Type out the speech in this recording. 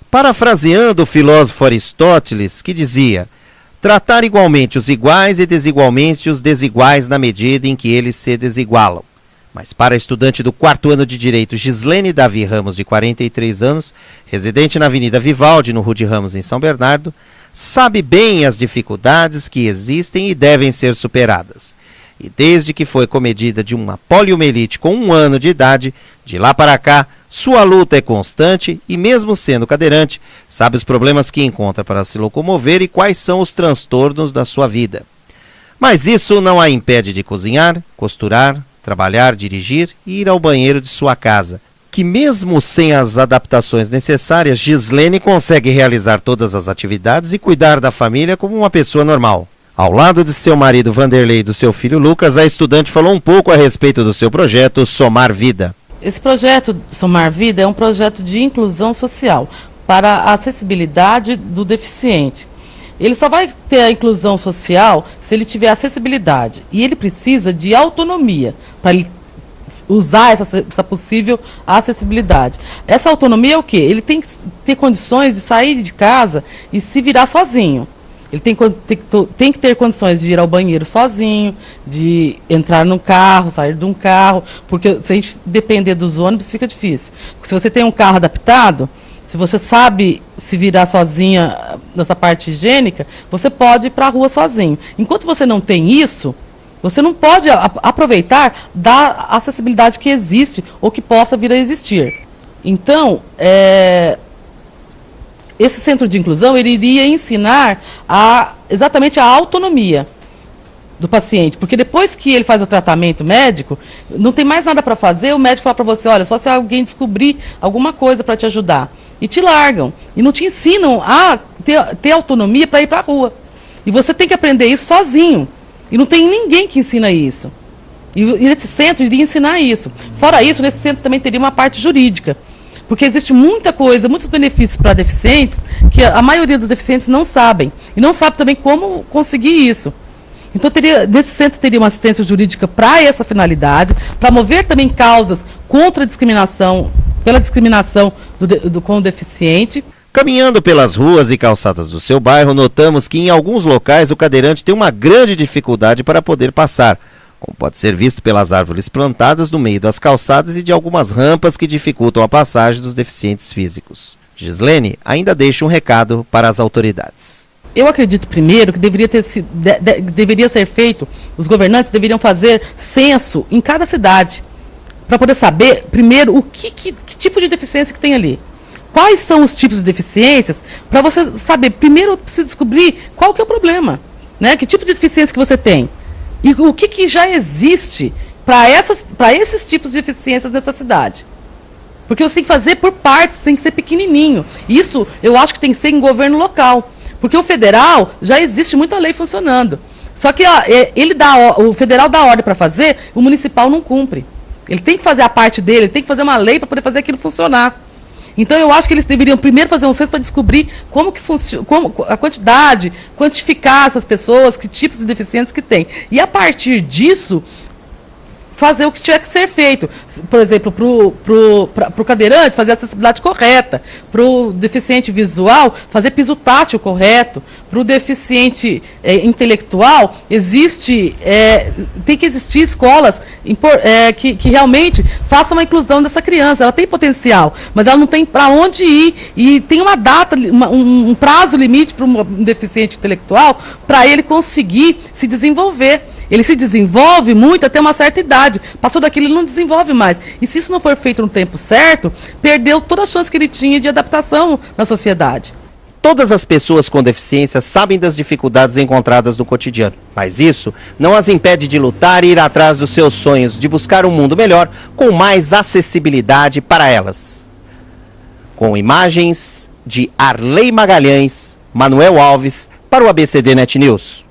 Parafraseando o filósofo Aristóteles, que dizia: tratar igualmente os iguais e desigualmente os desiguais na medida em que eles se desigualam. Mas para a estudante do 4º ano de Direito, Gislene Davi Ramos, de 43 anos, residente na Avenida Vivaldi, no Rude Ramos, em São Bernardo, sabe bem as dificuldades que existem e devem ser superadas. E desde que foi comedida de uma poliomielite com 1 ano de idade, de lá para cá, sua luta é constante e, mesmo sendo cadeirante, sabe os problemas que encontra para se locomover e quais são os transtornos da sua vida. Mas isso não a impede de cozinhar, costurar, trabalhar, dirigir e ir ao banheiro de sua casa, que mesmo sem as adaptações necessárias, Gislene consegue realizar todas as atividades e cuidar da família como uma pessoa normal. Ao lado de seu marido Vanderlei e do seu filho Lucas, a estudante falou um pouco a respeito do seu projeto Somar Vida. Esse projeto Somar Vida é um projeto de inclusão social para a acessibilidade do deficiente. Ele só vai ter a inclusão social se ele tiver acessibilidade. E ele precisa de autonomia para ele usar essa possível acessibilidade. Essa autonomia é o quê? Ele tem que ter condições de sair de casa e se virar sozinho. Ele tem que ter condições de ir ao banheiro sozinho, de entrar num carro, sair de um carro, porque se a gente depender dos ônibus fica difícil. Porque se você tem um carro adaptado, se você sabe se virar sozinha nessa parte higiênica, você pode ir para a rua sozinho. Enquanto você não tem isso, você não pode aproveitar da acessibilidade que existe ou que possa vir a existir. Então, esse centro de inclusão ele iria ensinar exatamente a autonomia do paciente, porque depois que ele faz o tratamento médico, não tem mais nada para fazer, o médico fala para você, olha, só se alguém descobrir alguma coisa para te ajudar. E te largam, e não te ensinam a ter autonomia para ir para a rua. E você tem que aprender isso sozinho, e não tem ninguém que ensina isso. E esse centro iria ensinar isso. Fora isso, nesse centro também teria uma parte jurídica, porque existe muita coisa, muitos benefícios para deficientes, que a maioria dos deficientes não sabem. E não sabe também como conseguir isso. Então, nesse centro teria uma assistência jurídica para essa finalidade, para mover também causas contra a discriminação, pela discriminação com o deficiente. Caminhando pelas ruas e calçadas do seu bairro, notamos que em alguns locais o cadeirante tem uma grande dificuldade para poder passar, como pode ser visto pelas árvores plantadas no meio das calçadas e de algumas rampas que dificultam a passagem dos deficientes físicos. Gislene ainda deixa um recado para as autoridades. Eu acredito, primeiro, que deveria ser feito, os governantes deveriam fazer censo em cada cidade, para poder saber, primeiro, que tipo de deficiência que tem ali. Quais são os tipos de deficiências, para você saber, primeiro, eu preciso descobrir qual que é o problema, né? Que tipo de deficiência que você tem. E o que já existe para esses tipos de deficiências nessa cidade. Porque você tem que fazer por partes, tem que ser pequenininho. Isso eu acho que tem que ser em governo local. Porque o federal, já existe muita lei funcionando. Só que o federal dá ordem para fazer, o municipal não cumpre. Ele tem que fazer a parte dele, ele tem que fazer uma lei para poder fazer aquilo funcionar. Então eu acho que eles deveriam primeiro fazer um censo para descobrir como que funciona, a quantidade, quantificar essas pessoas, que tipos de deficientes que tem. E a partir disso, fazer o que tiver que ser feito. Por exemplo, para o cadeirante, fazer a acessibilidade correta. Para o deficiente visual, fazer piso tátil correto. Para o deficiente intelectual, tem que existir escolas que realmente façam uma inclusão dessa criança. Ela tem potencial, mas ela não tem para onde ir. E tem uma data, um prazo limite para um deficiente intelectual para ele conseguir se desenvolver. Ele se desenvolve muito até uma certa idade. Passou daquilo, ele não desenvolve mais. E se isso não for feito no tempo certo, perdeu toda a chance que ele tinha de adaptação na sociedade. Todas as pessoas com deficiência sabem das dificuldades encontradas no cotidiano, mas isso não as impede de lutar e ir atrás dos seus sonhos, de buscar um mundo melhor com mais acessibilidade para elas. Com imagens de Arley Magalhães, Manuel Alves, para o ABCD Net News.